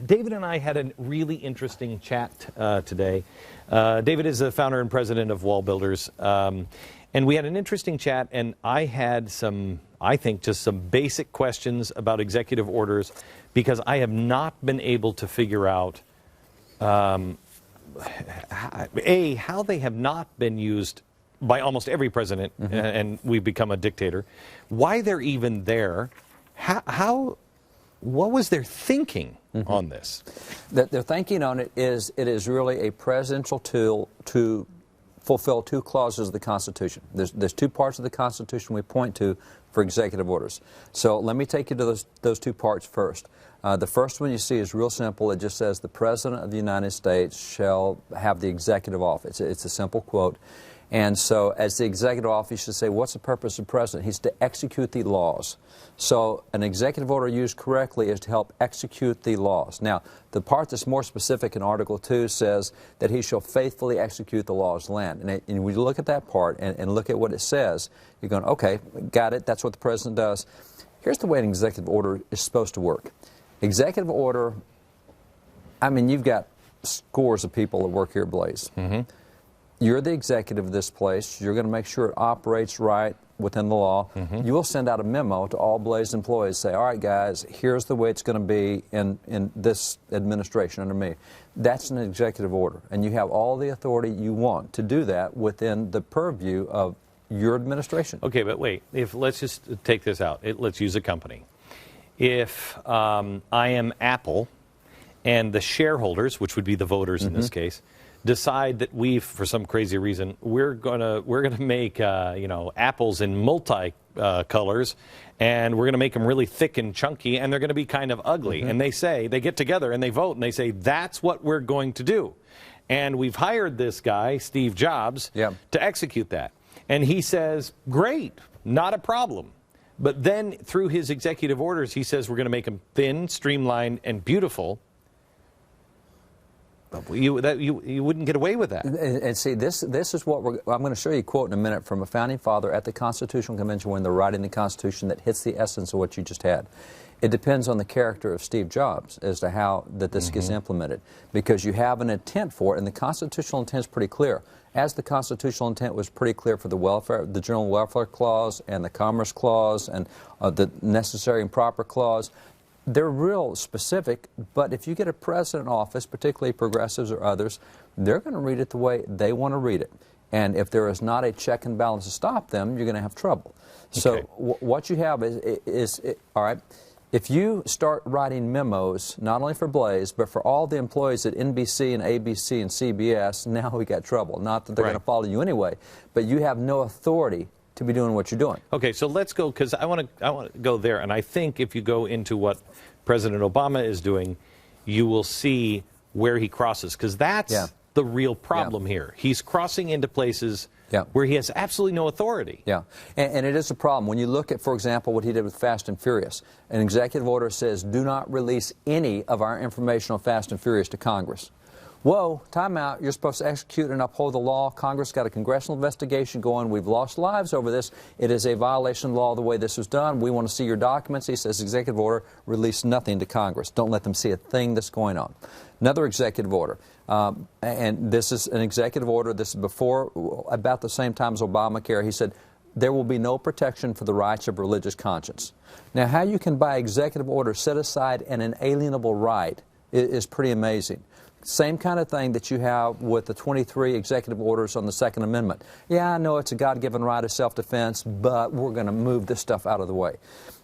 David and I had a really interesting chat today. David is the founder and president of Wall Builders. And we had an interesting chat, and I had some, I think, just some basic questions about executive orders, because I have not been able to figure out, A, how they have not been used by almost every president, and we've become a dictator, why they're even there, what was their thinking on this? Their thinking on it is really a presidential tool to fulfill two clauses of the Constitution. There's two parts of the Constitution we point to for executive orders. So let me take you to those two parts first. The first one you see is real simple. It just says the President of the United States shall have the executive office. It's a simple quote. And so as the executive office, you should say, what's the purpose of the president? He's to execute the laws. So an executive order used correctly is to help execute the laws. Now, the part that's more specific in Article 2 says that he shall faithfully execute the laws of the land. And when you look at that part and look at what it says, you're going, okay, got it, that's what the president does. Here's the way an executive order is supposed to work. Executive order, I mean, you've got scores of people that work here at Blaze. You're the executive of this place. You're going to make sure it operates right within the law. You will send out a memo to all Blaze employees, say, all right, guys, here's the way it's going to be in this administration under me. That's an executive order, and you have all the authority you want to do that within the purview of your administration. Okay, but wait, let's just take this out. Let's use a company. If I am Apple, and the shareholders, which would be the voters in this case, decide that for some crazy reason, we're gonna make apples in multi colors, and we're gonna make them really thick and chunky, and they're gonna be kind of ugly. And they get together and they vote and they say that's what we're going to do, and we've hired this guy Steve Jobs to execute that, and he says great, not a problem. But then through his executive orders, he says we're going to make them thin, streamlined, and beautiful. You wouldn't get away with that. And see, this is what I'm going to show you a quote in a minute from a founding father at the Constitutional Convention when they're writing the Constitution that hits the essence of what you just had. It depends on the character of Steve Jobs as to how this gets implemented, because you have an intent for it, and the constitutional intent is pretty clear. As the constitutional intent was pretty clear for the General Welfare Clause and the Commerce Clause and the Necessary and Proper Clause, they're real specific, but if you get a president in office, particularly progressives or others, they're going to read it the way they want to read it. And if there is not a check and balance to stop them, you're going to have trouble. So what you have is all right, if you start writing memos, not only for Blaze, but for all the employees at NBC and ABC and CBS, now we got trouble. Not that they're going to follow you anyway, but you have no authority to be doing what you're doing. Okay, so let's go, because I want to go there, and I think if you go into what President Obama is doing, you will see where he crosses, because that's the real problem here. He's crossing into places where he has absolutely no authority. And it is a problem. When you look at, for example, what he did with Fast and Furious, an executive order says, do not release any of our information on Fast and Furious to Congress. Whoa, time out. You're supposed to execute and uphold the law. Congress got a congressional investigation going. We've lost lives over this. It is a violation of law the way this was done. We want to see your documents. He says, executive order, release nothing to Congress. Don't let them see a thing that's going on. Another executive order, and this is an executive order. This is before, about the same time as Obamacare. He said, there will be no protection for the rights of religious conscience. Now, how you can, by executive order, set aside an inalienable right is pretty amazing. Same kind of thing that you have with the 23 executive orders on the Second Amendment. Yeah, I know it's a God-given right of self-defense, but we're going to move this stuff out of the way.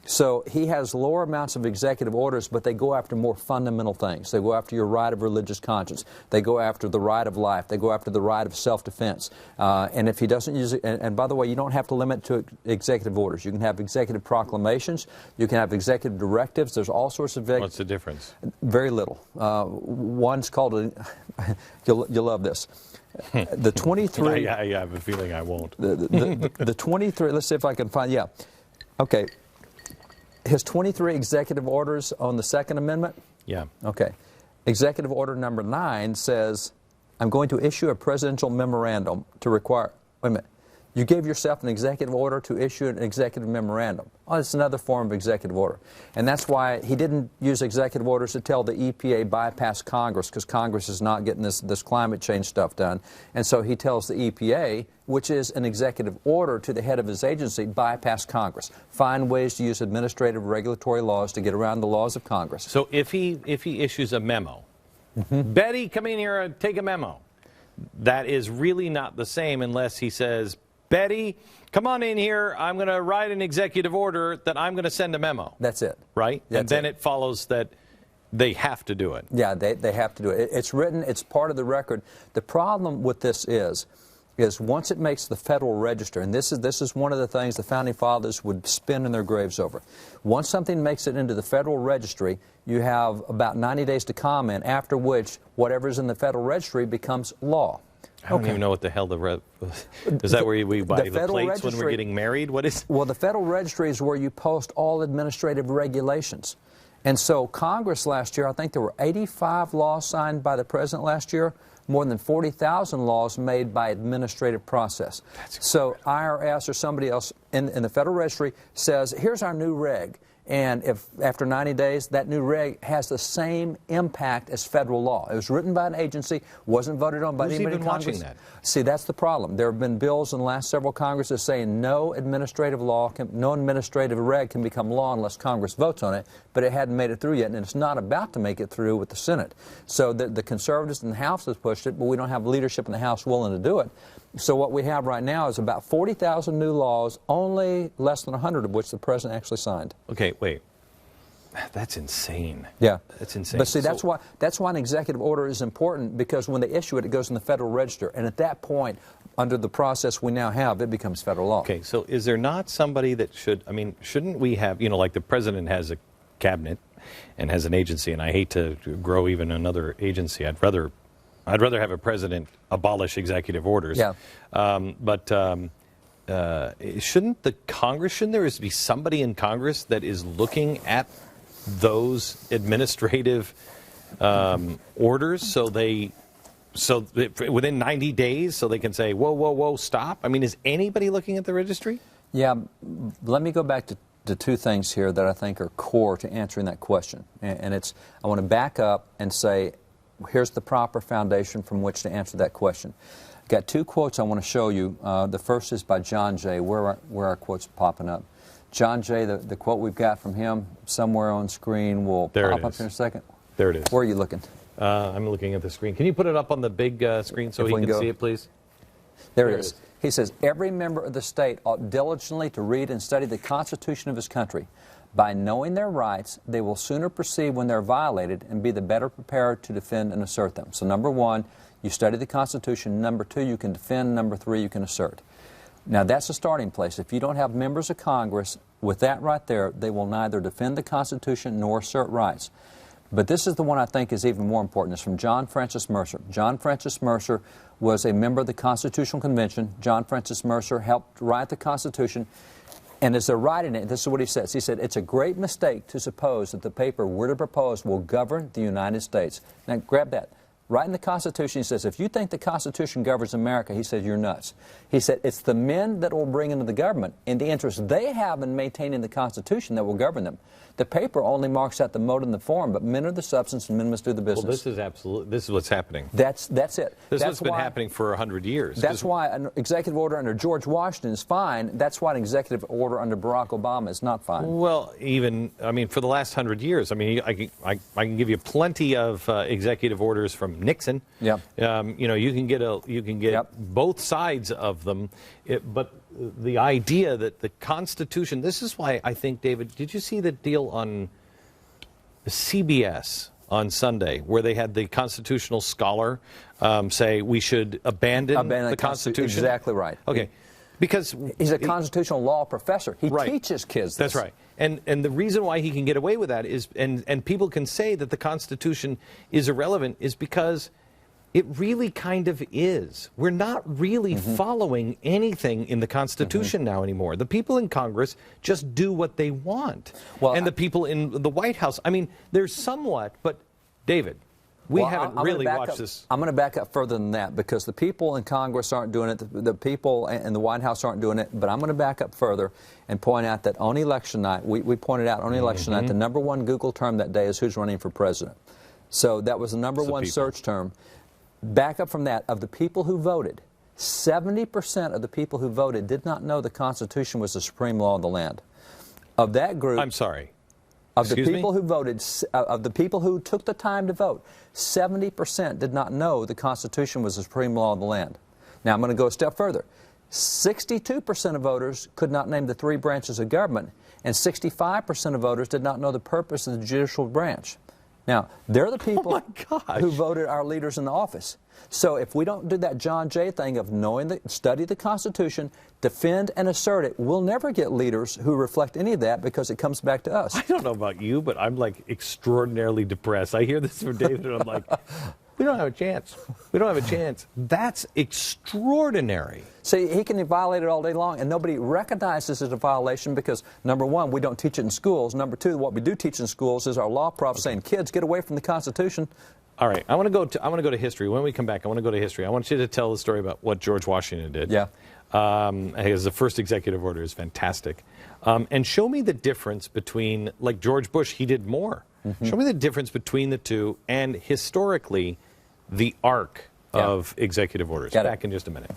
So he has lower amounts of executive orders, but they go after more fundamental things. They go after your right of religious conscience. They go after the right of life. They go after the right of self-defense. And if he doesn't use it, and by the way, you don't have to limit it to executive orders. You can have executive proclamations. You can have executive directives. There's all sorts of... What's the difference? Very little. One's called... You'll love this. The 23... I have a feeling I won't. The 23... Let's see if I can find... Okay. His 23 executive orders on the Second Amendment? Okay. Executive Order number 9 says, I'm going to issue a presidential memorandum to require... Wait a minute. You gave yourself an executive order to issue an executive memorandum. Oh, it's another form of executive order. And that's why he didn't use executive orders to tell the EPA bypass Congress, because Congress is not getting this climate change stuff done. And so he tells the EPA, which is an executive order to the head of his agency, bypass Congress. Find ways to use administrative regulatory laws to get around the laws of Congress. So if he issues a memo, Betty, come in here and take a memo. That is really not the same unless he says, Betty, come on in here. I'm going to write an executive order that I'm going to send a memo. That's it. Right? That's and then it follows that they have to do it. Yeah, they have to do it. It's written. It's part of the record. The problem with this is once it makes the Federal Register, and this is one of the things the Founding Fathers would spin in their graves over. Once something makes it into the Federal Registry, you have about 90 days to comment, after which whatever's in the Federal Registry becomes law. I don't even know what the hell is that where we buy the plates when we're getting married? What is? Well, the Federal Registry is where you post all administrative regulations. And so Congress last year, I think there were 85 laws signed by the President last year, more than 40,000 laws made by administrative process. So IRS or somebody else in the Federal Registry says, here's our new reg. And if after 90 days, that new reg has the same impact as federal law. It was written by an agency, wasn't voted on by anybody in Congress. Who's even watching that? See, that's the problem. There have been bills in the last several Congresses saying no administrative reg can become law unless Congress votes on it, but it hadn't made it through yet, and it's not about to make it through with the Senate. So the conservatives in the House have pushed it, but we don't have leadership in the House willing to do it. So what we have right now is about 40,000 new laws, only less than 100 of which the President actually signed. Okay, wait. That's insane. Yeah. That's insane. But see, that's why an executive order is important, because when they issue it, it goes in the Federal Register. And at that point, under the process we now have, it becomes federal law. Okay, so is there not somebody that shouldn't we have, like the President has a cabinet and has an agency, and I hate to grow even another agency. I'd rather have a president abolish executive orders. Yeah. Shouldn't there be somebody in Congress that is looking at those administrative orders so within 90 days so they can say, whoa, stop? I mean, is anybody looking at the registry? Yeah, let me go back to two things here that I think are core to answering that question. And I want to back up and say, here's the proper foundation from which to answer that question. I've got two quotes I want to show you. The first is by John Jay. Where are our quotes popping up? John Jay, the quote we've got from him somewhere on screen will pop up in a second. There it is. Where are you looking? I'm looking at the screen. Can you put it up on the big screen so he can see it, please? There it is. He says, every member of the state ought diligently to read and study the Constitution of his country. By knowing their rights, they will sooner perceive when they're violated and be the better prepared to defend and assert them. So number one, you study the Constitution. Number two, you can defend. Number three, you can assert. Now, that's a starting place. If you don't have members of Congress with that right there, they will neither defend the Constitution nor assert rights. But this is the one I think is even more important. It's from John Francis Mercer. John Francis Mercer was a member of the Constitutional Convention. John Francis Mercer helped write the Constitution. And as they're writing it, this is what he says. He said, it's a great mistake to suppose that the paper we're to propose will govern the United States. Now, grab that. Right in the Constitution, he says, if you think the Constitution governs America, he said, you're nuts. He said, it's the men that will bring into the government and the interest they have in maintaining the Constitution that will govern them. The paper only marks out the mode and the form, but men are the substance and men must do the business. Well, this is what's happening. That's it. This is what's been happening for 100 years. That's why an executive order under George Washington is fine. That's why an executive order under Barack Obama is not fine. Well, for the last 100 years, I can give you plenty of executive orders from Nixon. Yeah. You can get both sides of them, but the idea that the Constitution, this is why I think, David, did you see the deal on CBS on Sunday where they had the constitutional scholar say we should abandon the Constitution? Exactly right. Okay. Because he's a constitutional law professor. He teaches kids this. That's right. And the reason why he can get away with that is, and people can say that the Constitution is irrelevant, is because it really kind of is. We're not really following anything in the Constitution now anymore. The people in Congress just do what they want. Well, and the people in the White House, they're somewhat, but David, We Well, haven't I'm really gonna watched up, this. I'm going to back up further than that because the people in Congress aren't doing it, the people in the White House aren't doing it, but I'm going to back up further and point out that on election night, we pointed out on election night, the #1 Google term that day is who's running for president. So that was the #1 search term. Back up from that, of the people who voted, 70% of the people who voted did not know the Constitution was the supreme law of the land. Of that group... I'm sorry. Of the people who voted, of the people who took the time to vote, 70% did not know the Constitution was the supreme law of the land. Now, I'm going to go a step further. 62% of voters could not name the 3 branches of government, and 65% of voters did not know the purpose of the judicial branch. Now, they're the people who voted our leaders in the office. So if we don't do that John Jay thing of study the Constitution, defend and assert it, we'll never get leaders who reflect any of that because it comes back to us. I don't know about you, but I'm like extraordinarily depressed. I hear this from David and I'm like, we don't have a chance. We don't have a chance. That's extraordinary. See, he can violate it all day long, and nobody recognizes it as a violation because, #1, we don't teach it in schools. #2, what we do teach in schools is our law prof saying, kids, get away from the Constitution. All right, I want to go to history. When we come back, I want to go to history. I want you to tell the story about what George Washington did. Yeah. His the first executive order is fantastic. And show me the difference between, like George Bush, he did more. Show me the difference between the two and historically the arc of executive orders. Back in just a minute.